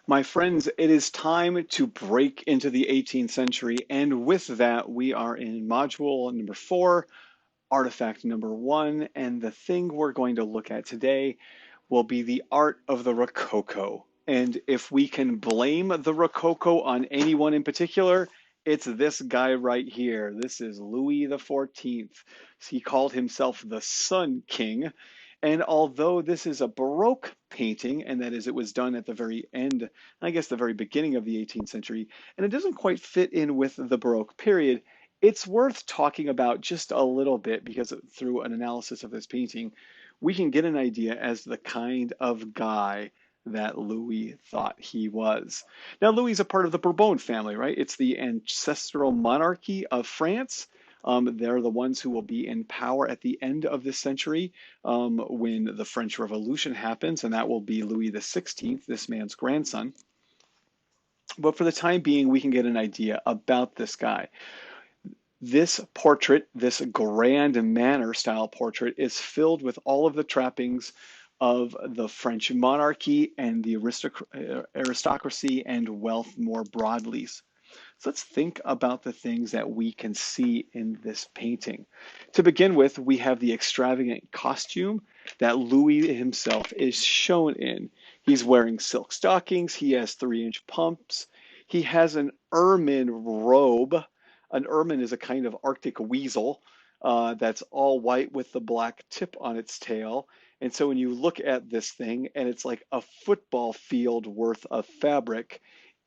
My friends, it is time to break into the 18th century, and with that, we are in module number 4, artifact number 1, and the thing we're going to look at today will be the art of the Rococo. And if we can blame the Rococo on anyone in particular, it's this guy right here. This is Louis the 14th. He called himself the Sun King. And although this is a Baroque painting, and that is, it was done at the very end, I guess the very beginning of the 18th century, and it doesn't quite fit in with the Baroque period, it's worth talking about just a little bit because through an analysis of this painting, we can get an idea as the kind of guy that Louis thought he was. Now, Louis is a part of the Bourbon family, right? It's the ancestral monarchy of France. They're the ones who will be in power at the end of this century when the French Revolution happens, and that will be Louis the 16th, this man's grandson. But for the time being, we can get an idea about this guy. This portrait, this grand manner style portrait, is filled with all of the trappings of the French monarchy and the aristocracy and wealth more broadly. So let's think about the things that we can see in this painting. To begin with, we have the extravagant costume that Louis himself is shown in. He's wearing silk stockings, he has 3-inch pumps, he has an ermine robe. An ermine is a kind of Arctic weasel that's all white with the black tip on its tail. And so when you look at this thing, and it's like a football field worth of fabric,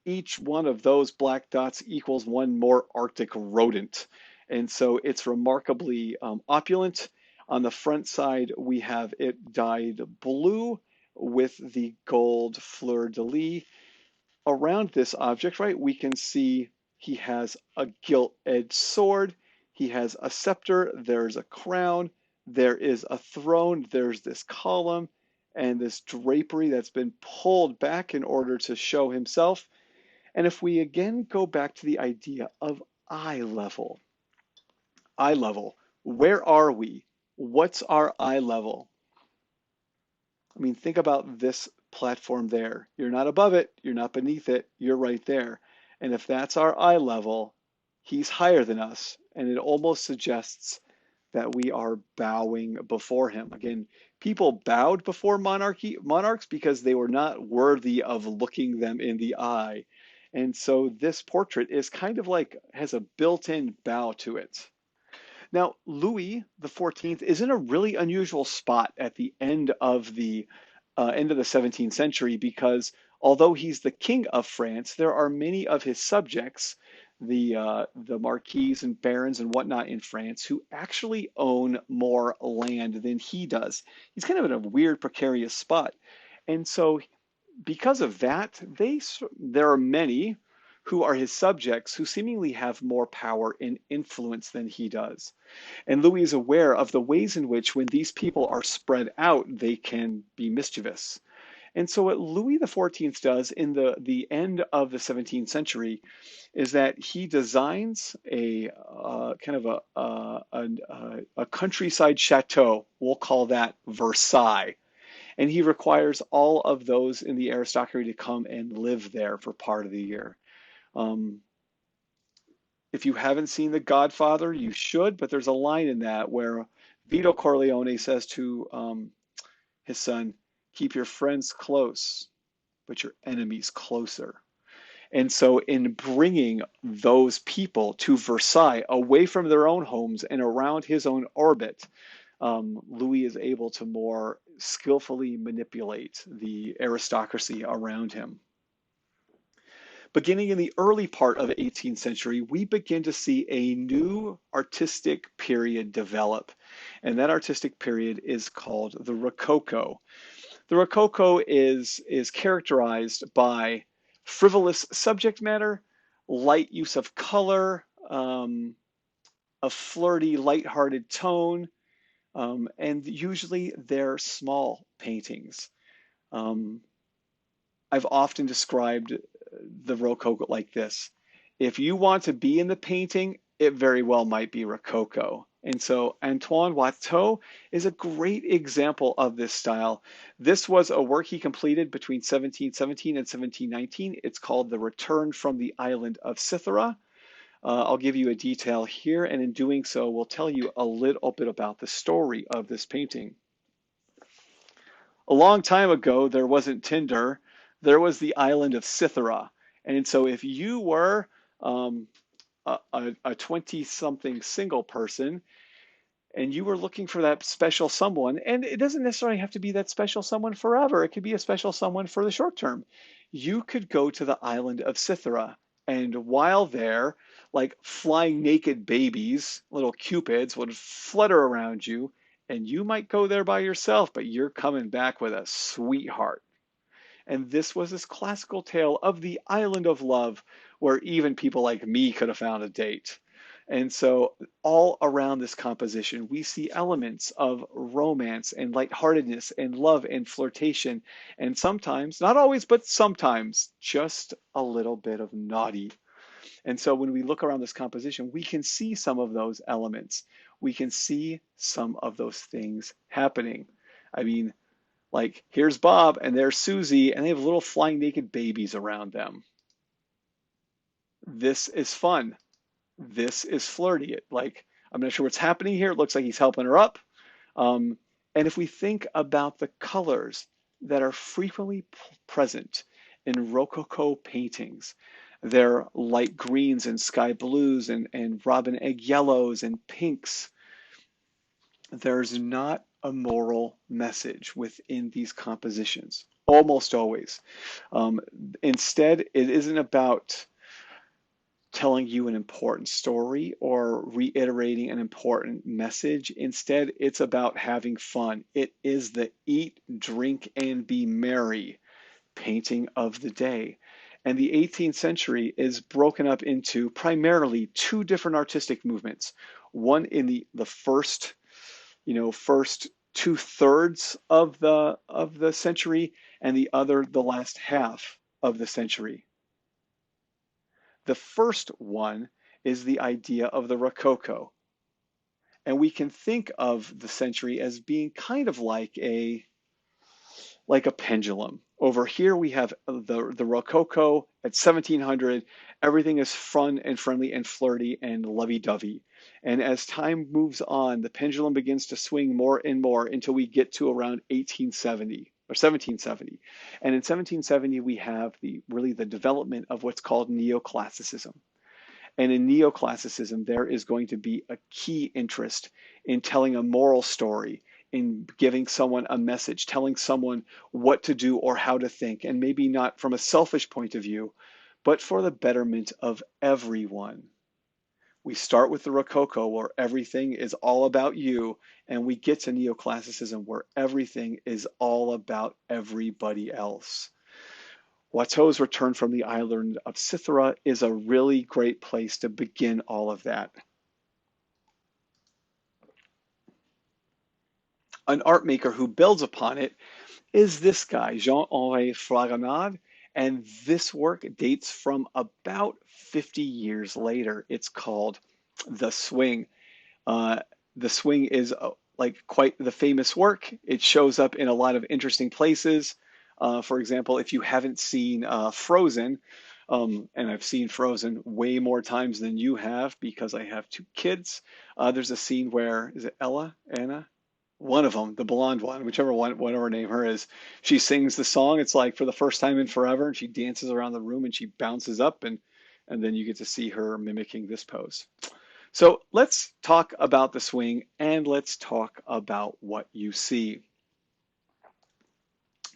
each one of those black dots equals one more Arctic rodent. And so it's remarkably opulent. On the front side, we have it dyed blue with the gold fleur-de-lis. Around this object, right, we can see he has a gilt-edged sword, he has a scepter, there's a crown, there is a throne, there's this column, and this drapery that's been pulled back in order to show himself. And if we again go back to the idea of eye level, where are we? What's our eye level? I mean, think about this platform there. You're not above it, you're not beneath it, you're right there. And if that's our eye level, he's higher than us. And it almost suggests that we are bowing before him. Again, people bowed before monarchs because they were not worthy of looking them in the eye. And so this portrait is kind of like has a built-in bow to it. Now, Louis the 14th is in a really unusual spot at the end of the 17th century because although he's the king of France, there are many of his subjects, the marquises and barons and whatnot in France, who actually own more land than he does. He's kind of in a weird, precarious spot, and so because of that, there are many who are his subjects who seemingly have more power and influence than he does. And Louis is aware of the ways in which, when these people are spread out, they can be mischievous. And so, what Louis XIV does in the end of the 17th century is that he designs a kind of a countryside chateau. We'll call that Versailles. And he requires all of those in the aristocracy to come and live there for part of the year. Um, if you haven't seen The Godfather, you should, but there's a line in that where Vito Corleone says to his son, keep your friends close, but your enemies closer. And so, in bringing those people to Versailles, away from their own homes and around his own orbit, Louis is able to more skillfully manipulate the aristocracy around him. Beginning in the early part of the 18th century, we begin to see a new artistic period develop. And that artistic period is called the Rococo. The Rococo is characterized by frivolous subject matter, light use of color, a flirty, lighthearted tone, and usually they're small paintings. Um, I've often described the Rococo like this. If you want to be in the painting, it very well might be Rococo. And so Antoine Watteau is a great example of this style. This was a work he completed between 1717 and 1719. It's called The Return from the Island of Cythera. I'll give you a detail here, and in doing so, we'll tell you a little bit about the story of this painting. A long time ago, there wasn't Tinder, there was the island of Cythera. And so if you were um, a 20-something single person, and you were looking for that special someone, and it doesn't necessarily have to be that special someone forever. It could be a special someone for the short term. You could go to the island of Cythera, and while there, like flying naked babies, little cupids would flutter around you, and you might go there by yourself, but you're coming back with a sweetheart. And this was this classical tale of the island of love where even people like me could have found a date. And so, all around this composition, we see elements of romance and lightheartedness and love and flirtation, and sometimes, not always, but sometimes, just a little bit of naughty. And so, when we look around this composition, we can see some of those elements. We can see some of those things happening. I mean, like, here's Bob and there's Susie, and they have little flying naked babies around them. This is fun. This is flirty. Like, I'm not sure what's happening here. It looks like he's helping her up. Um, and if we think about the colors that are frequently present in Rococo paintings, they're light greens and sky blues and robin egg yellows and pinks. There's not a moral message within these compositions, almost always. Um, Instead, it isn't about telling you an important story or reiterating an important message. Instead, it's about having fun. It is the eat, drink, and be merry painting of the day. And the 18th century is broken up into primarily two different artistic movements. One in the first, first two-thirds of the century, and the other the last half of the century. The first one is the idea of the Rococo. And we can think of the century as being kind of like a pendulum. Over here we have the Rococo at 1700. Everything is fun and friendly and flirty and lovey-dovey. And as time moves on, the pendulum begins to swing more and more until we get to around 1870 or 1770. And in 1770 we have really the development of what's called neoclassicism. And in neoclassicism, there is going to be a key interest in telling a moral story, in giving someone a message, telling someone what to do or how to think, and maybe not from a selfish point of view, but for the betterment of everyone. We start with the Rococo, where everything is all about you, and we get to neoclassicism, where everything is all about everybody else. Watteau's Return from the Island of Cythera is a really great place to begin all of that. An art maker who builds upon it is this guy, Jean-Henri Fragonard, and this work dates from about 50 years later. It's called The Swing. Uh, the Swing is like quite the famous work. It shows up in a lot of interesting places. For example, if you haven't seen Frozen, and I've seen Frozen way more times than you have because I have two kids, there's a scene where, is it Ella, Anna? One of them, the blonde one, whichever one, whatever name her is, she sings the song. It's like for the first time in forever, and she dances around the room and she bounces up, and then you get to see her mimicking this pose. So let's talk about the swing and let's talk about what you see.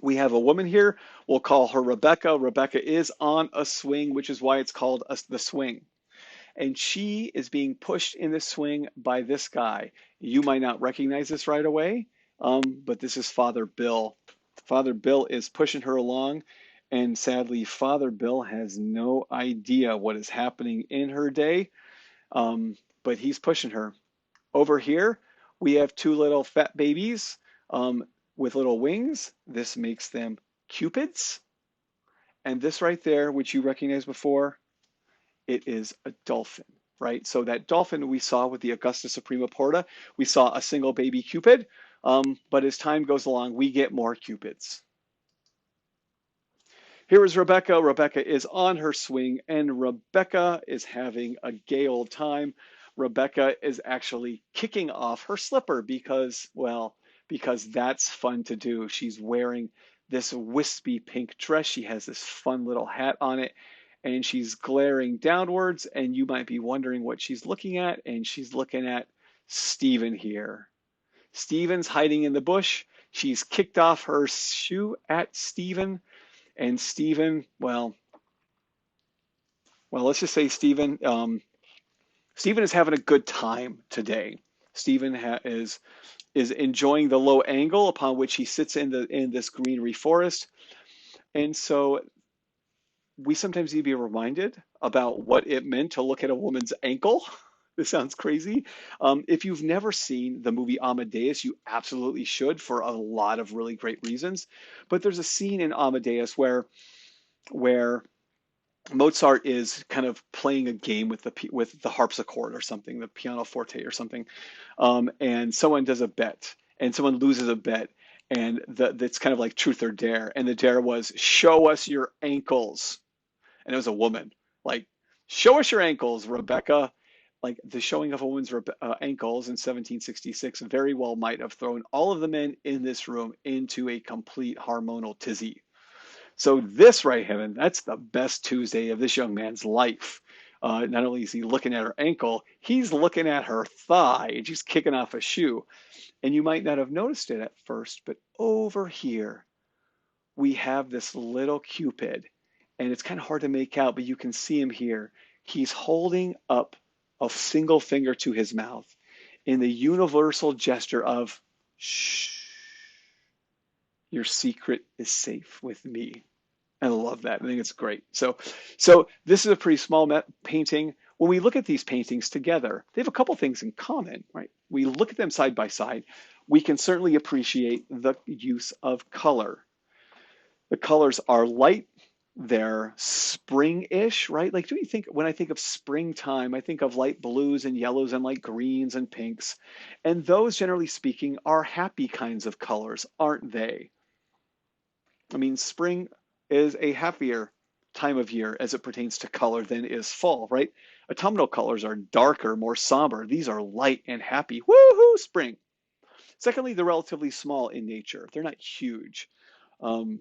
We have a woman here. We'll call her Rebecca. Rebecca is on a swing, which is why it's called the swing. And she is being pushed in the swing by this guy. You might not recognize this right away, but this is Father Bill. Father Bill is pushing her along, and sadly, Father Bill has no idea what is happening in her day, but he's pushing her. Over here, we have two little fat babies with little wings. This makes them cupids. And this right there, which you recognized before, it is a dolphin. right? So that dolphin we saw with the Augusta Suprema Porta, we saw a single baby Cupid, but as time goes along, we get more Cupids. Here is Rebecca. Rebecca is on her swing, and Rebecca is having a gay old time. Rebecca is actually kicking off her slipper because, well, because that's fun to do. She's wearing this wispy pink dress. She has this fun little hat on it, and she's glaring downwards, and you might be wondering what she's looking at, and she's looking at Stephen here. Stephen's hiding in the bush. She's kicked off her shoe at Stephen. And Stephen, let's just say Stephen is having a good time today. Stephen is enjoying the low angle upon which he sits in this greenery forest, and so we sometimes need to be reminded about what it meant to look at a woman's ankle. This sounds crazy. If you've never seen the movie Amadeus, you absolutely should for a lot of really great reasons. But there's a scene in Amadeus where Mozart is kind of playing a game with the harpsichord or something, the pianoforte or something, and someone does a bet, and someone loses a bet, and it's kind of like truth or dare, and the dare was show us your ankles, and it was a woman, like show us your ankles, Rebecca. Like the showing of a woman's ankles in 1766 very well might have thrown all of the men in this room into a complete hormonal tizzy. So this right, Heaven, that's the best Tuesday of this young man's life. Not only is he looking at her ankle, he's looking at her thigh, and she's kicking off a shoe. And you might not have noticed it at first, but over here, we have this little Cupid, and it's kind of hard to make out, but you can see him here. He's holding up a single finger to his mouth in the universal gesture of, shh, your secret is safe with me. I love that. I think it's great. So this is a pretty small painting. When we look at these paintings together, they have a couple things in common, right? We look at them side by side. We can certainly appreciate the use of color. The colors are light. They're spring-ish, right? Like, when I think of springtime, I think of light blues and yellows and light greens and pinks. And those, generally speaking, are happy kinds of colors, aren't they? I mean, spring is a happier time of year as it pertains to color than is fall, right? Autumnal colors are darker, more somber. These are light and happy. Woohoo, spring. Secondly, they're relatively small in nature. They're not huge. Um,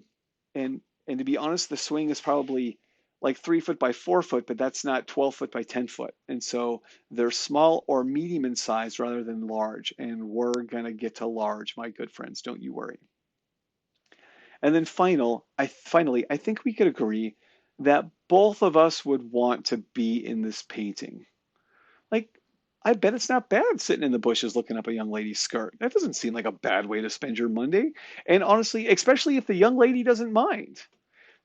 and to be honest, the swing is probably like 3 foot by 4 foot, but that's not 12 foot by 10 foot. And so they're small or medium in size rather than large. And we're going to get to large, my good friends. Don't you worry. And then finally, I think we could agree that both of us would want to be in this painting. Like, I bet it's not bad sitting in the bushes looking up a young lady's skirt. That doesn't seem like a bad way to spend your Monday. And honestly, especially if the young lady doesn't mind.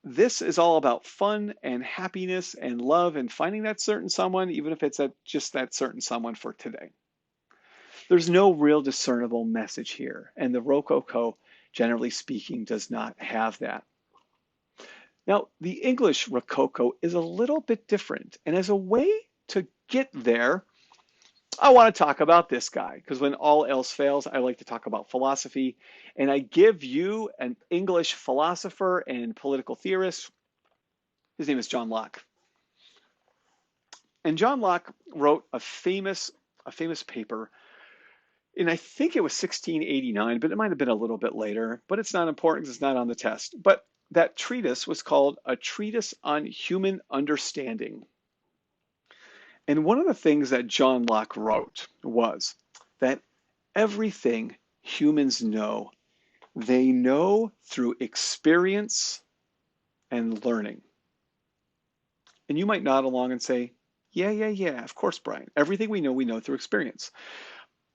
This is all about fun and happiness and love and finding that certain someone, even if it's just that certain someone for today. There's no real discernible message here, and the Rococo, generally speaking, does not have that. Now, the English Rococo is a little bit different, and as a way to get there, I want to talk about this guy, because when all else fails, I like to talk about philosophy, and I give you an English philosopher and political theorist. His name is John Locke. And John Locke wrote a famous paper, and I think it was 1689, but it might have been a little bit later, but it's not important because it's not on the test. But that treatise was called A Treatise on Human Understanding. And one of the things that John Locke wrote was that everything humans know, they know through experience and learning. And you might nod along and say, yeah, of course, Brian. Everything we know through experience.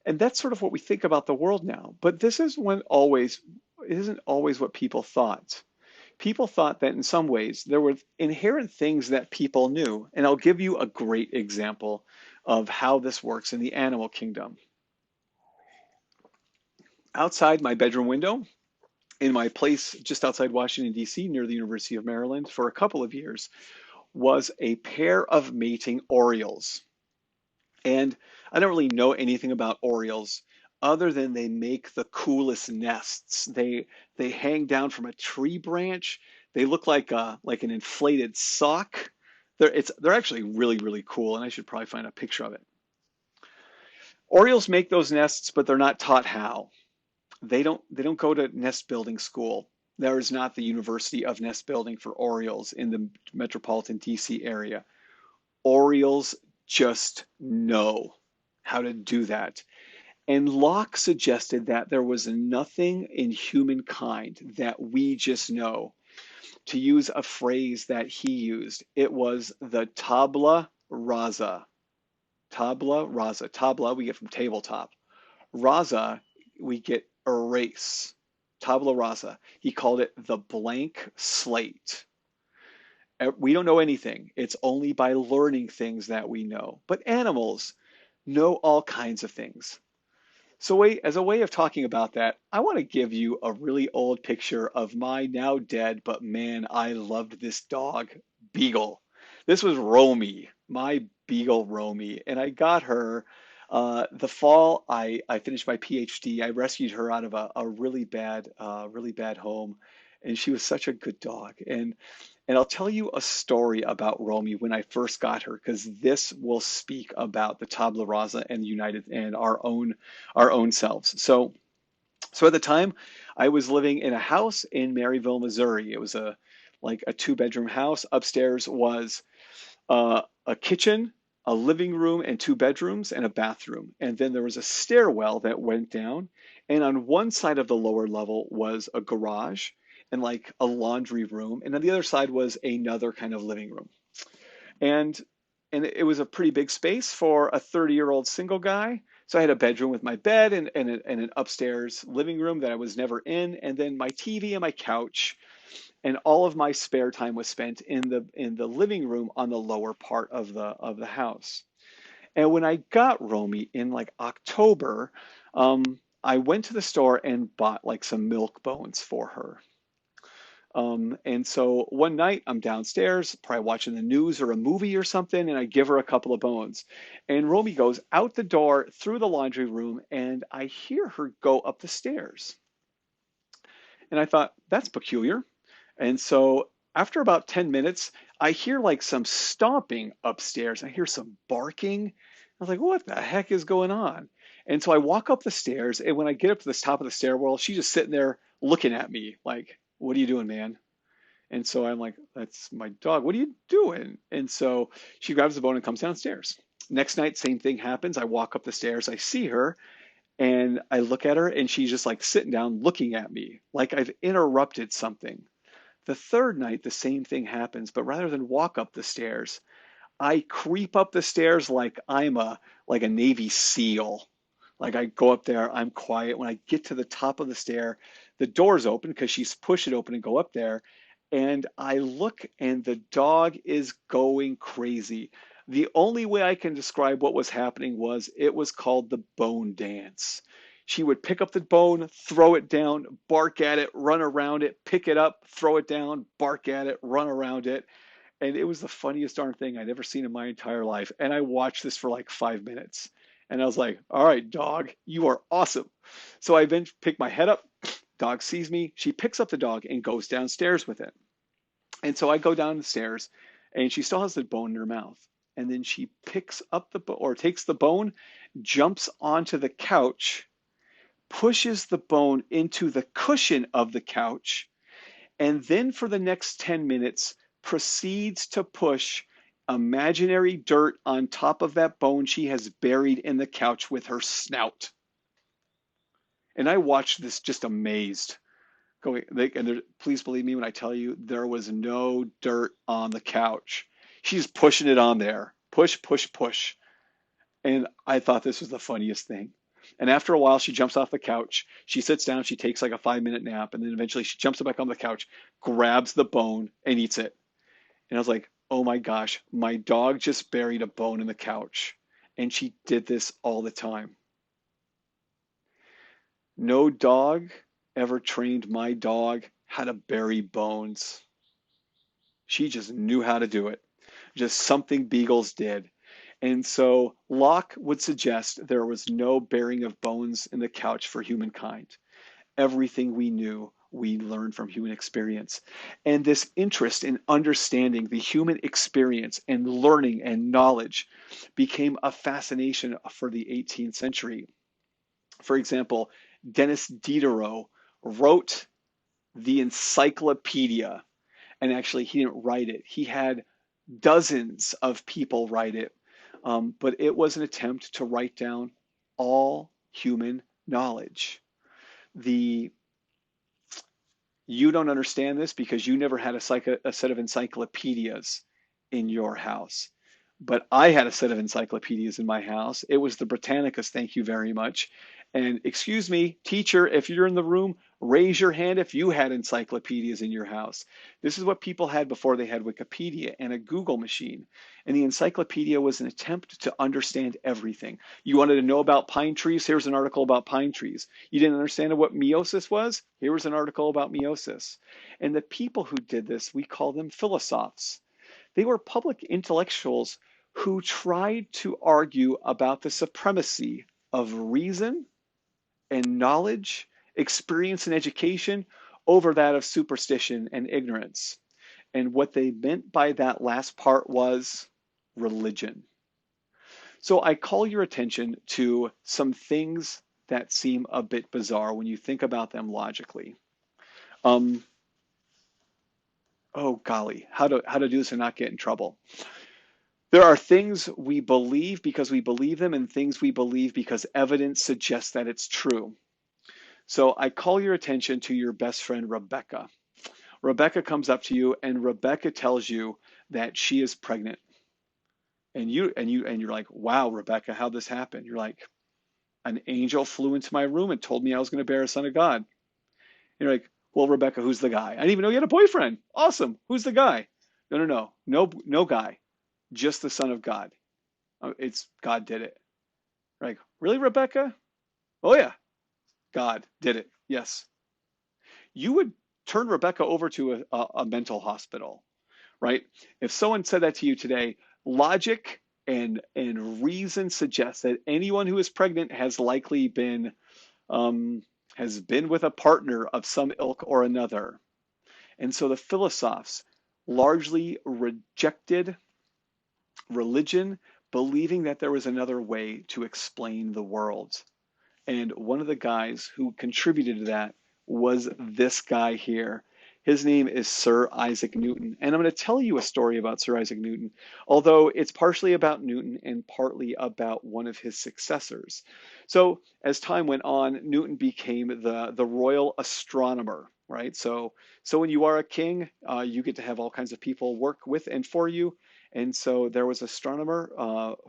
And that's sort of what we think about the world now. But this isn't always what people thought. People thought that in some ways there were inherent things that people knew. And I'll give you a great example of how this works in the animal kingdom. Outside my bedroom window, in my place just outside Washington, D.C., near the University of Maryland, for a couple of years, was a pair of mating orioles. And I don't really know anything about orioles other than they make the coolest nests. They hang down from a tree branch. They look like an inflated sock. They're actually really cool, and I should probably find a picture of it. Orioles make those nests, but they're not taught how. They don't go to nest building school. There is not the University of Nest Building for Orioles in the metropolitan DC area. Orioles just know how to do that. And Locke suggested that there was nothing in humankind that we just know. To use a phrase that he used, it was the tabla rasa. Tabla rasa. Tabla we get from tabletop. Rasa we get erase. Tabla rasa. He called it the blank slate. We don't know anything. It's only by learning things that we know. But animals know all kinds of things. So as a way of talking about that, I want to give you a really old picture of my now dead, but man, I loved this dog, Beagle. This was Romy, my Beagle Romy, and I got her the fall I finished my PhD. I rescued her out of a really bad home, and she was such a good dog. And I'll tell you a story about Romy when I first got her, because this will speak about the tabula rasa and United and our own selves. So at the time, I was living in a house in Maryville, Missouri. It was a two-bedroom house. Upstairs was a kitchen, a living room, and two bedrooms and a bathroom. And then there was a stairwell that went down. And on one side of the lower level was a garage and like a laundry room. And on the other side was another kind of living room. And it was a pretty big space for a 30-year-old single guy. So I had a bedroom with my bed and an upstairs living room that I was never in, and then my TV and my couch, and all of my spare time was spent in the living room on the lower part of the house. And when I got Romy in like October, I went to the store and bought like some milk bones for her. And so one night I'm downstairs, probably watching the news or a movie or something, and I give her a couple of bones. And Romy goes out the door through the laundry room, and I hear her go up the stairs. And I thought, that's peculiar. And so after about 10 minutes, I hear like some stomping upstairs. I hear some barking. I was like, what the heck is going on? And so I walk up the stairs, and when I get up to the top of the stairwell, she's just sitting there looking at me like, what are you doing, man? And so I'm like, that's my dog. What are you doing? And so she grabs the bone and comes downstairs. Next night, same thing happens. I walk up the stairs, I see her, and I look at her, and she's just like sitting down looking at me like I've interrupted something. The third night, the same thing happens, but rather than walk up the stairs, I creep up the stairs like I'm a Navy SEAL. Like I go up there, I'm quiet. When I get to the top of the stair, the door's open because she's pushed it open and go up there. And I look and the dog is going crazy. The only way I can describe what was happening was it was called the bone dance. She would pick up the bone, throw it down, bark at it, run around it, pick it up, throw it down, bark at it, run around it. And it was the funniest darn thing I'd ever seen in my entire life. And I watched this for like 5 minutes. And I was like, all right, dog, you are awesome. So I then pick my head up. Dog sees me. She picks up the dog and goes downstairs with it. And so I go down the stairs and she still has the bone in her mouth. And then she picks up or takes the bone, jumps onto the couch, pushes the bone into the cushion of the couch, and then for the next 10 minutes proceeds to push imaginary dirt on top of that bone she has buried in the couch with her snout. And I watched this just amazed. Going, please believe me when I tell you there was no dirt on the couch. She's pushing it on there. Push, push, push. And I thought this was the funniest thing. And after a while, she jumps off the couch. She sits down. She takes like a 5-minute nap. And then eventually she jumps back on the couch, grabs the bone, and eats it. And I was like, oh my gosh, my dog just buried a bone in the couch. And she did this all the time. No dog ever trained my dog how to bury bones. She just knew how to do it. Just something beagles did. And so Locke would suggest there was no bearing of bones in the couch for humankind. Everything we knew, we learned from human experience. And this interest in understanding the human experience and learning and knowledge became a fascination for the 18th century. For example, Denis Diderot wrote the encyclopedia, and actually, he didn't write it. He had dozens of people write it, but it was an attempt to write down all human knowledge. The You don't understand this because you never had a set of encyclopedias in your house. But I had a set of encyclopedias in my house. It was the Britannicas, thank you very much. And excuse me, teacher, if you're in the room, raise your hand if you had encyclopedias in your house. This is what people had before they had Wikipedia and a Google machine. And the encyclopedia was an attempt to understand everything. You wanted to know about pine trees? Here's an article about pine trees. You didn't understand what meiosis was? Here was an article about meiosis. And the people who did this, we call them philosophs. They were public intellectuals who tried to argue about the supremacy of reason and knowledge, experience and education over that of superstition and ignorance. And what they meant by that last part was religion. So I call your attention to some things that seem a bit bizarre when you think about them logically. Um, oh golly, how to do this and not get in trouble. There are things we believe because we believe them and things we believe because evidence suggests that it's true. So I call your attention to your best friend, Rebecca. Rebecca comes up to you and Rebecca tells you that she is pregnant. And you're like, wow, Rebecca, how'd this happen? You're like, an angel flew into my room and told me I was going to bear a son of God. And you're like, well, Rebecca, who's the guy? I didn't even know you had a boyfriend. Awesome. Who's the guy? No guy. Just the Son of God. It's God did it. Like, really, Rebecca? Oh yeah, God did it. Yes. You would turn Rebecca over to a mental hospital, right? If someone said that to you today, logic and reason suggests that anyone who is pregnant has likely been with a partner of some ilk or another. And so the philosophers largely rejected religion, believing that there was another way to explain the world. And one of the guys who contributed to that was this guy here. His name is Sir Isaac Newton. And I'm going to tell you a story about Sir Isaac Newton, although it's partially about Newton and partly about one of his successors. So as time went on, Newton became the royal astronomer, right? So when you are a king, you get to have all kinds of people work with and for you. And so there was an astronomer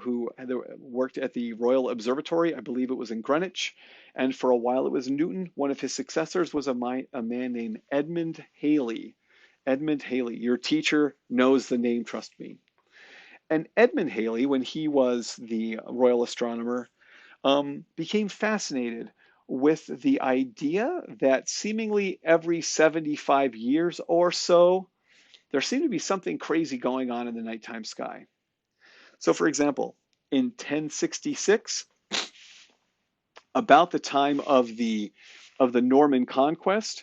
who worked at the Royal Observatory. I believe it was in Greenwich. And for a while it was Newton. One of his successors was a man named Edmund Halley. Edmund Halley, your teacher knows the name, trust me. And Edmund Halley, when he was the royal astronomer, became fascinated with the idea that seemingly every 75 years or so, there seemed to be something crazy going on in the nighttime sky. So, for example, in 1066, about the time of the Norman conquest,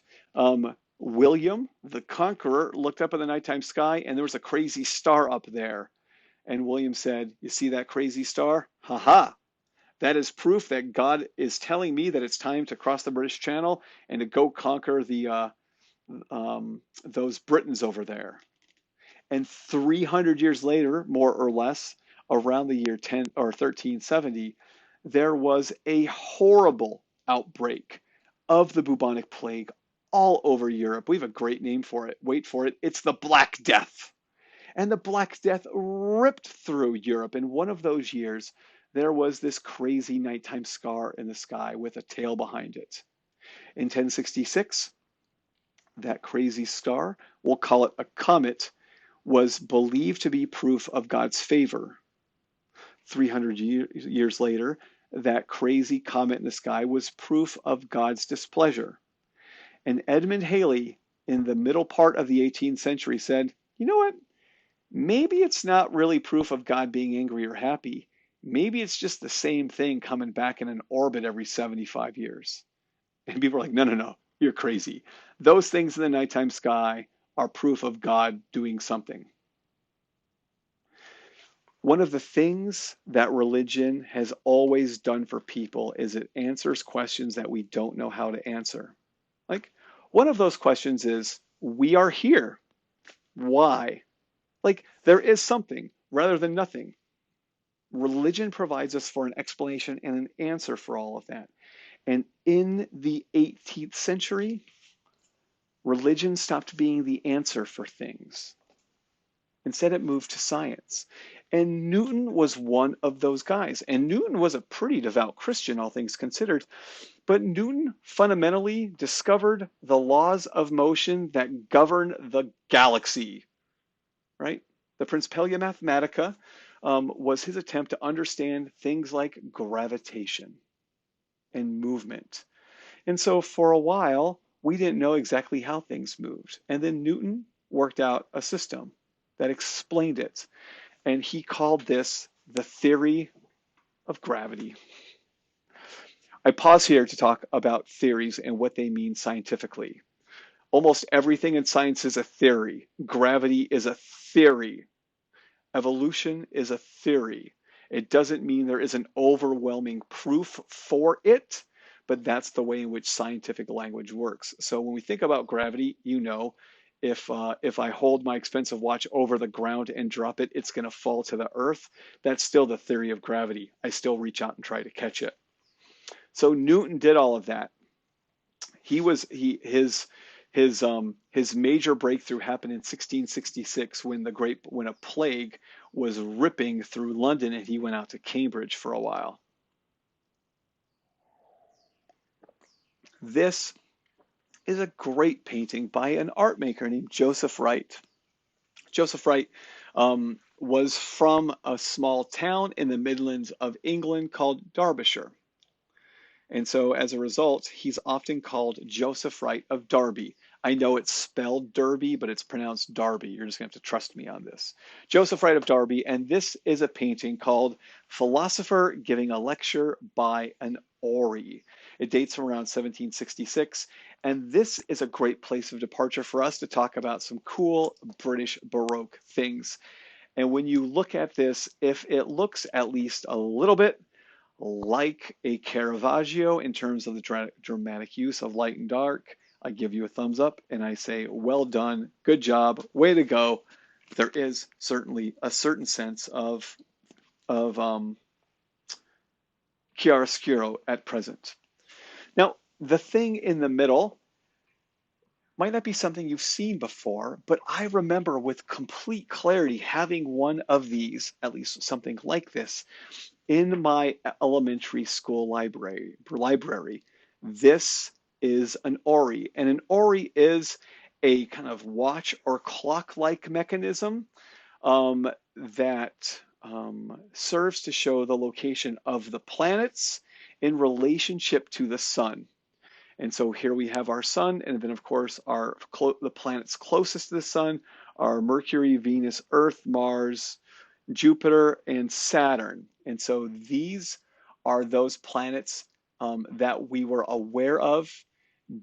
William the Conqueror looked up at the nighttime sky and there was a crazy star up there. And William said, "You see that crazy star? Ha ha! That is proof that God is telling me that it's time to cross the British Channel and to go conquer those Britons over there." And 300 years later, more or less, around the year 10 or 1370, there was a horrible outbreak of the bubonic plague all over Europe. We have a great name for it. Wait for it. It's the Black Death. And the Black Death ripped through Europe. In one of those years, there was this crazy nighttime star in the sky with a tail behind it. In 1066, that crazy star, we'll call it a comet, was believed to be proof of God's favor. 300 years later, that crazy comet in the sky was proof of God's displeasure. And Edmund Halley, in the middle part of the 18th century, said, you know what? maybe it's not really proof of God being angry or happy. Maybe it's just the same thing coming back in an orbit every 75 years. And people are like, no, no, no, you're crazy. Those things in the nighttime sky are proof of God doing something. One of the things that religion has always done for people is it answers questions that we don't know how to answer. Like, one of those questions is, we are here. Why? Like, there is something rather than nothing. Religion provides us for an explanation and an answer for all of that. And in the 18th century, religion stopped being the answer for things. Instead, it moved to science. And Newton was one of those guys. And Newton was a pretty devout Christian, all things considered. But Newton fundamentally discovered the laws of motion that govern the galaxy, right? The Principia Mathematica was his attempt to understand things like gravitation and movement. And so for a while, we didn't know exactly how things moved. And then Newton worked out a system that explained it. And he called this the theory of gravity. I pause here to talk about theories and what they mean scientifically. Almost everything in science is a theory. Gravity is a theory. Evolution is a theory. It doesn't mean there is an overwhelming proof for it, but that's the way in which scientific language works. So when we think about gravity, if I hold my expensive watch over the ground and drop it, it's going to fall to the earth. That's still the theory of gravity. I still reach out and try to catch it. So Newton did all of that. His major breakthrough happened in 1666 when a plague was ripping through London and he went out to Cambridge for a while. This is a great painting by an art maker named Joseph Wright. Joseph Wright was from a small town in the Midlands of England called Derbyshire. And so as a result, he's often called Joseph Wright of Derby. I know it's spelled Derby, but it's pronounced Darby. You're just going to have to trust me on this. Joseph Wright of Derby, and this is a painting called Philosopher Giving a Lecture by an Houri. It dates from around 1766, and this is a great place of departure for us to talk about some cool British Baroque things. And when you look at this, if it looks at least a little bit like a Caravaggio in terms of the dramatic use of light and dark, I give you a thumbs up and I say, well done, good job, way to go. There is certainly a certain sense of chiaroscuro at present. Now, the thing in the middle might not be something you've seen before, but I remember with complete clarity having one of these, at least something like this, in my elementary school library. This is an Houri, and an Houri is a kind of watch or clock-like mechanism that serves to show the location of the planets in relationship to the sun. And so here we have our sun, and then of course the planets closest to the sun are Mercury, Venus, Earth, Mars, Jupiter, and Saturn. And so these are those planets that we were aware of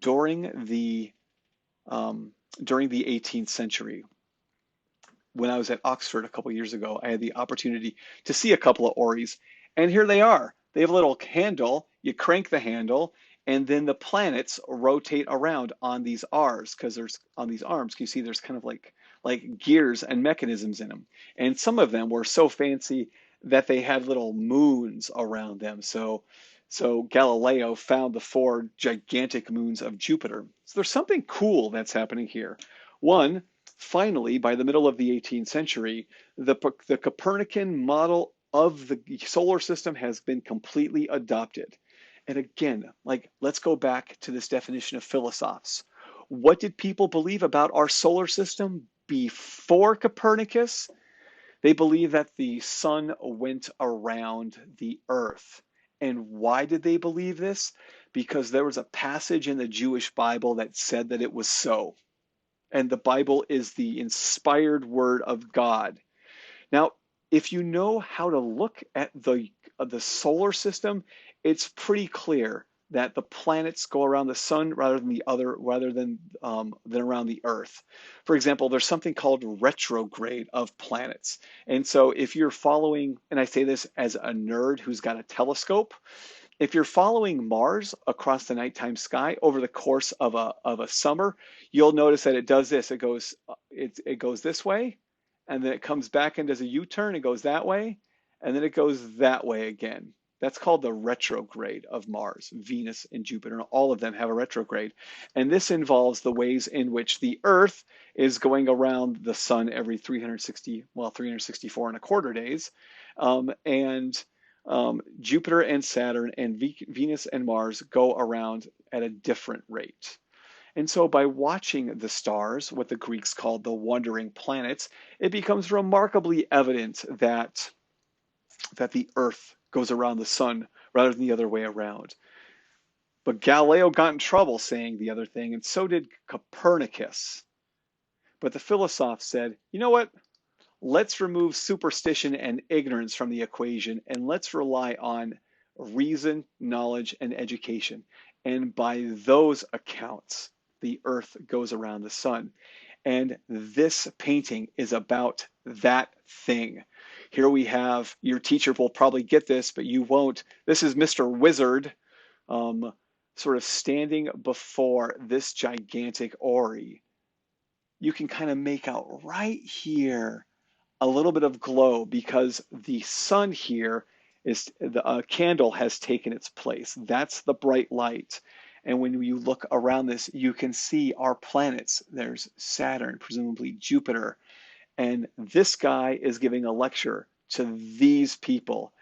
during the 18th century. When I was at Oxford a couple years ago, I had the opportunity to see a couple of Auris, and here they are. They have a little handle. You crank the handle, and then the planets rotate around on these R's because there's on these arms. You see, there's kind of like gears and mechanisms in them, and some of them were so fancy that they had little moons around them. So Galileo found the four gigantic moons of Jupiter. So there's something cool that's happening here. One, finally, by the middle of the 18th century, the Copernican model of the solar system has been completely adopted. And again, let's go back to this definition of philosophs. What did people believe about our solar system before Copernicus? They believed that the sun went around the earth. And why did they believe this? Because there was a passage in the Jewish Bible that said that it was so. and the Bible is the inspired word of God. Now, if you know how to look at the solar system, it's pretty clear that the planets go around the sun rather than around the Earth. For example, there's something called retrograde of planets. And so if you're following, and I say this as a nerd who's got a telescope, if you're following Mars across the nighttime sky over the course of a summer, you'll notice that it does this. It goes this way, and then it comes back and does a U-turn. It goes that way, and then it goes that way again. That's called the retrograde of Mars. Venus and Jupiter, all of them have a retrograde. And this involves the ways in which the Earth is going around the sun every 364 and a quarter days. Jupiter and Saturn and Venus and Mars go around at a different rate. And so by watching the stars, what the Greeks called the wandering planets, it becomes remarkably evident that the Earth goes around the sun rather than the other way around. But Galileo got in trouble saying the other thing, and so did Copernicus. But the philosophes said, you know what? Let's remove superstition and ignorance from the equation, and let's rely on reason, knowledge, and education. And by those accounts, the Earth goes around the sun. And this painting is about that thing. Here we have, your teacher will probably get this, but you won't. This is Mr. Wizard sort of standing before this gigantic orrery. You can kind of make out right here a little bit of glow because the sun here is the candle has taken its place. That's the bright light. And when you look around this, you can see our planets. There's Saturn, presumably Jupiter. And this guy is giving a lecture to these people.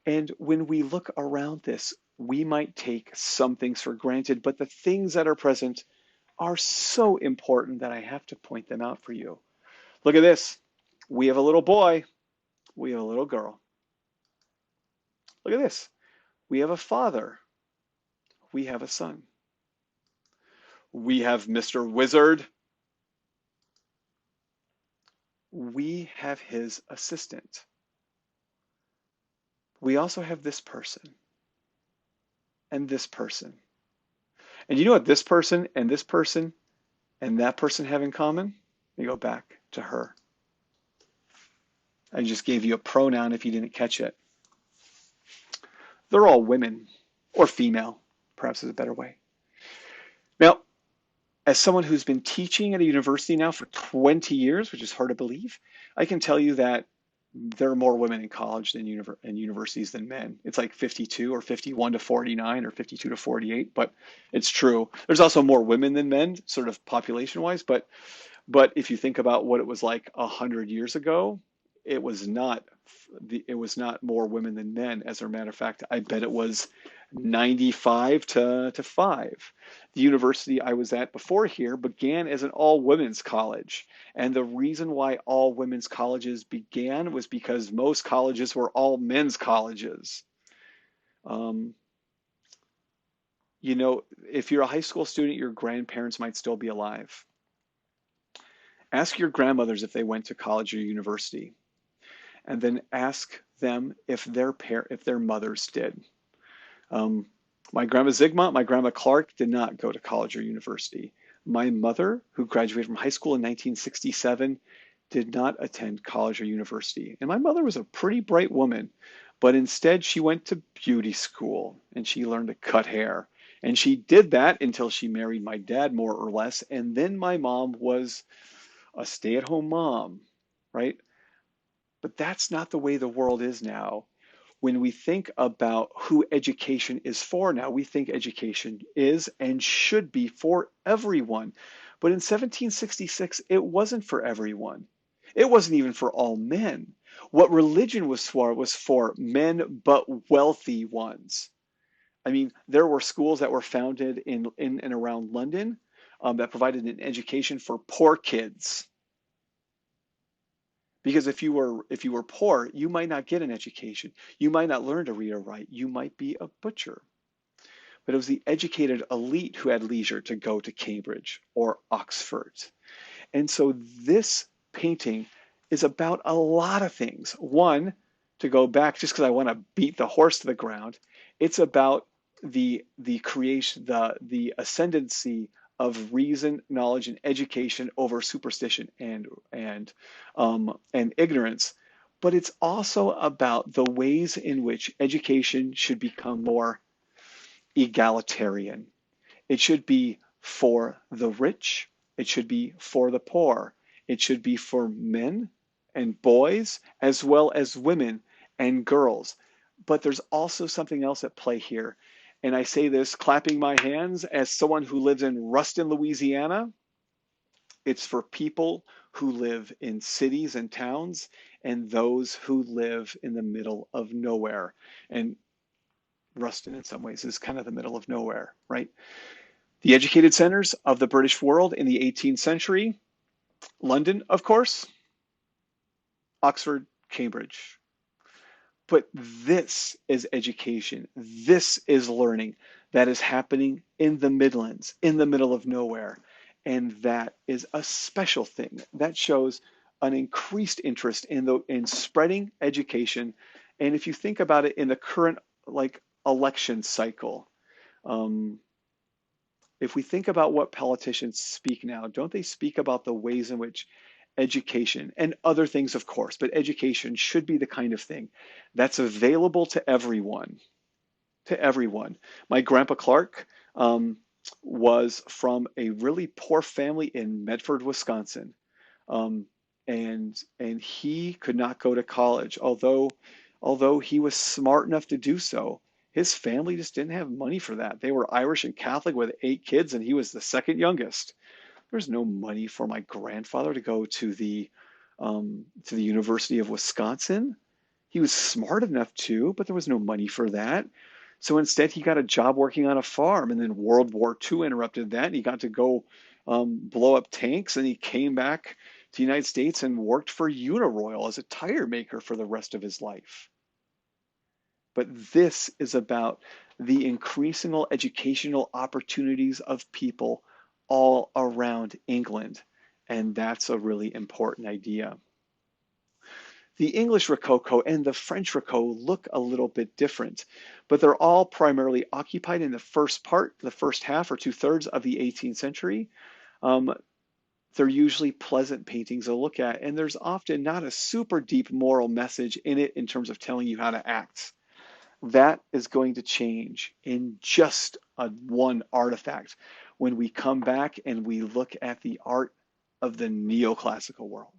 And when we look around this, we might take some things for granted, but the things that are present are so important that I have to point them out for you. Look at this. We have a little boy. We have a little girl. Look at this. We have a father. We have a son. We have Mr. Wizard. We have his assistant. We also have this person and this person. And you know what this person and that person have in common? Let me go back to her. I just gave you a pronoun if you didn't catch it. They're all women, or female, perhaps is a better way. Now, as someone who's been teaching at a university now for 20 years, which is hard to believe, I can tell you that there are more women in college than universities than men. It's like 52 or 51 to 49 or 52 to 48, but it's true. There's also more women than men, sort of population-wise, but if you think about what it was like 100 years ago, it was not more women than men. As a matter of fact, I bet it was 95 to 5. The university I was at before here began as an all-women's college. And the reason why all women's colleges began was because most colleges were all men's colleges. You know, if you're a high school student, your grandparents might still be alive. Ask your grandmothers if they went to college or university, and then ask them if their mothers did. My grandma Zygmunt, my grandma Clark did not go to college or university. My mother, who graduated from high school in 1967, did not attend college or university. And my mother was a pretty bright woman, but instead she went to beauty school and she learned to cut hair. And she did that until she married my dad, more or less. And then my mom was a stay-at-home mom, right? But that's not the way the world is now. When we think about who education is for now, we think education is and should be for everyone. But in 1766, it wasn't for everyone. It wasn't even for all men. What religion was for men, but wealthy ones. I mean, there were schools that were founded in and around London that provided an education for poor kids. Because if you were poor, you might not get an education. You might not learn to read or write. You might be a butcher. But it was the educated elite who had leisure to go to Cambridge or Oxford. And so this painting is about a lot of things. One, to go back, just because I want to beat the horse to the ground, it's about the creation, the ascendancy of reason, knowledge, and education over superstition and ignorance. But it's also about the ways in which education should become more egalitarian. It should be for the rich. It should be for the poor. It should be for men and boys as well as women and girls. But there's also something else at play here. And I say this clapping my hands as someone who lives in Ruston, Louisiana. It's for people who live in cities and towns and those who live in the middle of nowhere. And Ruston, in some ways, is kind of the middle of nowhere, right? The educated centers of the British world in the 18th century, London, of course, Oxford, Cambridge. But this is education. This is learning that is happening in the Midlands, in the middle of nowhere. And that is a special thing. That shows an increased interest in spreading education. And if you think about it in the current election cycle, um, if we think about what politicians speak now, don't they speak about the ways in which education and other things, of course, but education should be the kind of thing that's available to everyone, to everyone. My grandpa Clark was from a really poor family in Medford, Wisconsin. Um, and he could not go to college, although he was smart enough to do so. His family just didn't have money for that. They were Irish and Catholic with 8 kids, and he was the second youngest. There's no money for my grandfather to go to the University of Wisconsin. He was smart enough to, but there was no money for that. So instead, he got a job working on a farm, and then World War II interrupted that, and he got to go blow up tanks, and he came back to the United States and worked for Uniroyal as a tire maker for the rest of his life. But this is about the increasing educational opportunities of people all around England. And that's a really important idea. The English Rococo and the French Rococo look a little bit different, but they're all primarily occupied in the first half or 2/3 of the 18th century. Um, they're usually pleasant paintings to look at, and there's often not a super deep moral message in it in terms of telling you how to act. That is going to change in just one artifact when we come back and we look at the art of the neoclassical world.